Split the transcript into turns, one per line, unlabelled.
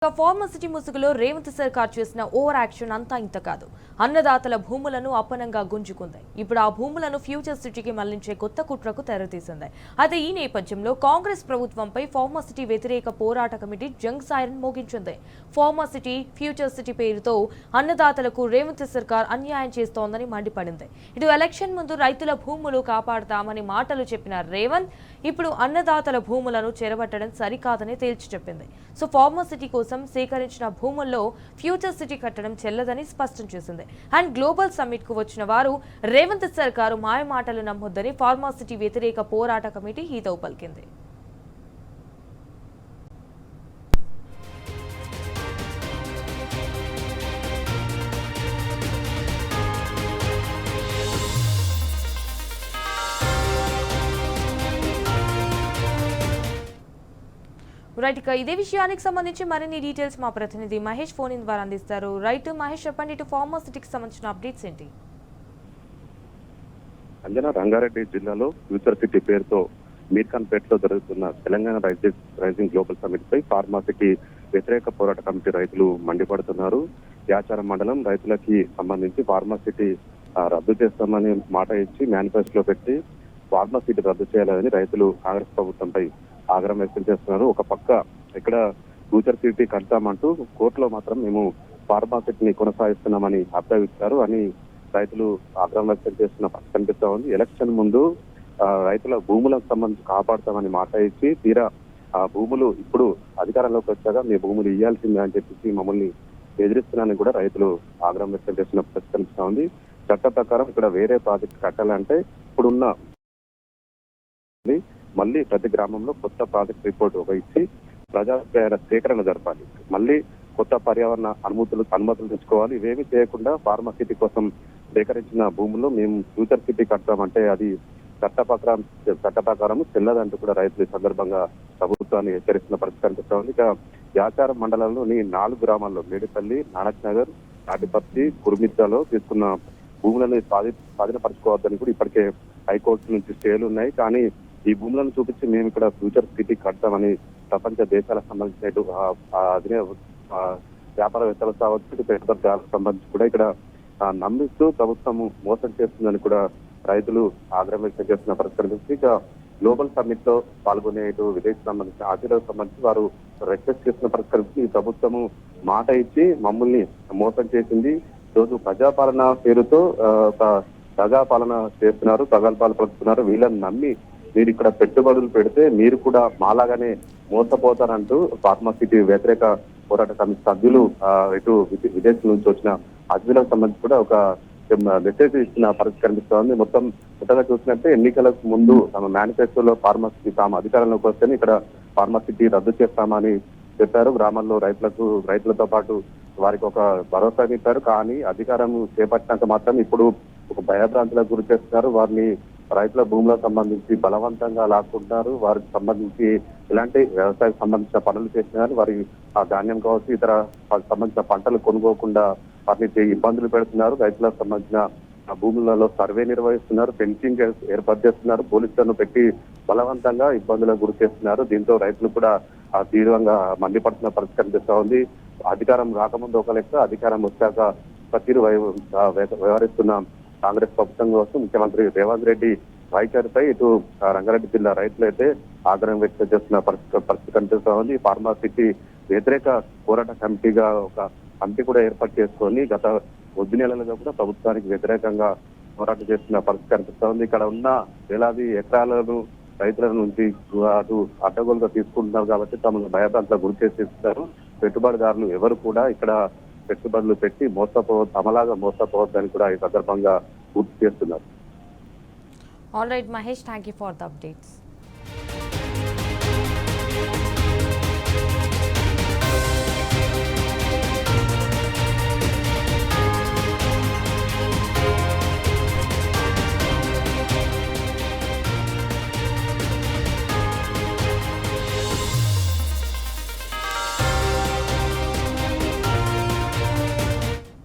ఫార్మసిటీ ముసుగులో రేవంత్ సర్కార్ చేసిన ఓవర్ యాక్షన్ అంతా ఇంత కాదు. అన్నదాతల భూములను అప్పనంగా గుంజుకుంది. ఇప్పుడు ఆ భూములను ఫ్యూచర్ సిటీకి మళ్లించే కొత్త కుట్రకు తెరతీసింది. అయితే ఈ నేపథ్యంలో కాంగ్రెస్ ప్రభుత్వంపై ఫార్మసిటీ వ్యతిరేక పోరాట కమిటీ జంగ్ సైరన్ మోగించింది. ఫార్మసిటీ ఫ్యూచర్ సిటీ పేరుతో అన్నదాతలకు రేవంత్ సర్కార్ అన్యాయం చేస్తోందని మండిపడింది. ఇటు ఎలక్షన్ ముందు రైతుల భూములు కాపాడతామని మాటలు చెప్పిన రేవంత్ ఇప్పుడు అన్నదాతల భూములను చెరబట్టడం సరికాదని తేల్చి చెప్పింది. సో ఫార్మసిటీ కోసం సేకరించిన భూముల్లో ఫ్యూచర్ సిటీ కట్టడం చెల్లదని స్పష్టం చేసింది. అండ్ గ్లోబల్ సమ్మిట్ కు వచ్చిన వారు రేవంత్ సర్కారు మాయమాటలు నమ్మొద్దని ఫార్మాసిటీ వ్యతిరేక పోరాట కమిటీ హితవు పలికింది. రైట్, ఇక ఇదే విషయానికి సంబంధించి మరిన్ని డీటెయిల్స్ మా ప్రతినిధి మహేష్ ఫోన్ ఇన్ ద్వారా అందిస్తారు. రైట్ మహేష్, చెప్పండి, ఇటు ఫార్మసిటీకి సంబంధించిన అప్డేట్స్ ఏంటి?
అంజనా, రంగారెడ్డి జిల్లాలో ఫ్యూచర్ సిటీ పేరుతో మీర్ఖాన్పేటలో జరుగుతున్న తెలంగాణ రైజింగ్ గ్లోబల్ సమిట్ పై ఫార్మాసిటీ వ్యతిరేక పోరాట కమిటీ రైతులు మండిపడుతున్నారు. యాచారం మండలం రైతులకి సంబంధించి ఫార్మాసిటీ రద్దు చేస్తామని మాట ఇచ్చి మేనిఫెస్టోలో పెట్టి ఫార్మాసిటీ రద్దు చేయాలని రైతులు కాంగ్రెస్ ప్రభుత్వంపై ఆగ్రహం వ్యక్తం చేస్తున్నారు. ఒక పక్క ఇక్కడ ఫ్యూచర్ సిటీ కడతామంటూ కోర్టులో మాత్రం మేము ఫార్మాసిటీని కొనసాగిస్తున్నామని అభ్యర్థించారు అని రైతులు ఆగ్రహం వ్యక్తం చేస్తున్న కనిపిస్తా ఉంది. ఎలక్షన్ ముందు రైతుల భూములకు సంబంధించి కాపాడుతామని మాట ఇచ్చి తీరా ఆ భూములు ఇప్పుడు అధికారంలోకి వచ్చాక మీ భూములు ఇవ్వాల్సిందే అని చెప్పేసి మమ్మల్ని ఎదిరిస్తున్నానని కూడా రైతులు ఆగ్రహం వ్యక్తం చేస్తున్న పరిస్థితి కనిపిస్తా ఉంది. చట్ట ప్రకారం ఇక్కడ వేరే ప్రాజెక్ట్ కట్టాలంటే ఇప్పుడున్న మళ్ళీ ప్రతి గ్రామంలో కొత్త ప్రాజెక్ట్ రిపోర్ట్ ఒక ఇచ్చి ప్రజాభిప్రాయాల సేకరణ జరపాలి. మళ్ళీ కొత్త పర్యావరణ అనుమతులు తెచ్చుకోవాలి. ఇవేమీ చేయకుండా ఫార్మసిటీ కోసం సేకరించిన భూముల్లో మేము ఫ్యూచర్ సిటీ కడతామంటే అది చట్ట ప్రకారం చెల్లదంటూ కూడా రైతులు ఈ సందర్భంగా ప్రభుత్వాన్ని హెచ్చరిస్తున్న పరిస్థితి కనిపిస్తా ఉంది. ఇక యాచారం మండలంలోని 4 గ్రామాల్లో మేడిపల్లి, నానక్ నగర్, తాటిపర్తి, కుర్మిత్తాలో తీసుకున్న భూములను స్వాధీనపరచుకోవద్దని కూడా ఇప్పటికే హైకోర్టు నుంచి స్టేలు ఉన్నాయి. కానీ ఈ భూములను చూపించి మేము ఇక్కడ ఫ్యూచర్ సిటీ కడతామని ప్రపంచ దేశాలకు సంబంధించిన వ్యాపారవేత్తలు కావచ్చు, పెట్టుబడిదారులకు సంబంధించి కూడా ఇక్కడ నమ్మిస్తూ ప్రభుత్వము మోసం చేస్తుందని కూడా రైతులు ఆగ్రహం వ్యక్తం చేస్తున్న పరిస్థితి. ఇక గ్లోబల్ సమ్మిట్ లో పాల్గొనే విదేశీ సంబంధించిన ఆశీర్వాదకు సంబంధించి వారు రిక్వెస్ట్ చేస్తున్న పరిస్థితి. ఈ ప్రభుత్వము మాట ఇచ్చి మమ్మల్ని మోసం చేసింది. రోజు ప్రజాపాలన పేరుతో ప్రజాపాలన చేస్తున్నారు, ప్రగల్భాలు పలుకుతున్నారు. వీళ్ళని నమ్మి మీరు ఇక్కడ పెట్టుబడులు పెడితే మీరు కూడా మాలాగానే మోసపోతారంటూ ఫార్మాసిటీ వ్యతిరేక పోరాట కమిటీ సభ్యులు ఇటు విదేశం నుంచి వచ్చిన అతిథులకు సంబంధించి కూడా ఒక మెసేజ్ ఇచ్చిన పరిస్థితి కనిపిస్తోంది. మొత్తం కొత్తగా చూసినట్టే ఎన్నికలకు ముందు తమ మేనిఫెస్టోలో ఫార్మసిటీ తాము అధికారంలోకి వస్తేనే ఇక్కడ ఫార్మసిటీ రద్దు చేస్తామని చెప్పారు. గ్రామాల్లో రైతులతో పాటు వారికి ఒక భరోసా ఇచ్చారు. కానీ అధికారం చేపట్టినాక మాత్రం ఇప్పుడు ఒక భయభ్రాంతులకు గురి చేస్తున్నారు. వారిని రైతుల భూములకు సంబంధించి బలవంతంగా లాక్కుంటున్నారు. వారికి సంబంధించి ఇలాంటి వ్యవసాయం సంబంధించిన పనులు చేస్తున్నారు. వారి ఆ ధాన్యం కావచ్చు, ఇతర సంబంధించిన పంటలు కొనుక్కోకుండా వారిని ఇబ్బందులు పెడుతున్నారు. రైతులకు సంబంధించిన భూములలో సర్వే నిర్వహిస్తున్నారు, ఫెన్సింగ్ ఏర్పాటు చేస్తున్నారు, పోలీసులను పెట్టి బలవంతంగా ఇబ్బందులకు గురి చేస్తున్నారు. దీంతో రైతులు కూడా తీవ్రంగా మండిపడుతున్న పరిస్థితి కనిపిస్తా ఉంది. అధికారం రాకముందు ఒక లెక్క, అధికారం వచ్చాక తీరు వ్యవహరిస్తున్న కాంగ్రెస్ ప్రభుత్వం కోసం ముఖ్యమంత్రి రేవంత్ రెడ్డి వైఖరిపై ఇటు రంగారెడ్డి జిల్లా రైతులు అయితే ఆగ్రహం వ్యక్తం చేస్తున్న పరిస్థితి కనిపిస్తా ఉంది. ఫార్మాసిటీ వ్యతిరేక పోరాట కమిటీగా ఒక కమిటీ కూడా ఏర్పాటు చేసుకొని గత 9 నెలలుగా కూడా ప్రభుత్వానికి వ్యతిరేకంగా పోరాటం చేస్తున్న పరిస్థితి కనిపిస్తా ఉంది. ఇక్కడ ఉన్న వేలాది ఎకరాలను రైతుల నుంచి అటు అడ్డగోలుగా తీసుకుంటున్నారు కాబట్టి తమను భయభ్రాంతులకు గురి చేసేస్తున్నారు. పెట్టుబడిదారులు ఎవరు కూడా ఇక్కడ పెట్టుబడులు పెట్టి తమలాగా మోసపోవద్దని కూడా ఈ సందర్భంగా గుర్తు చేస్తున్నారు.
All right Mahesh, thank you for the updates.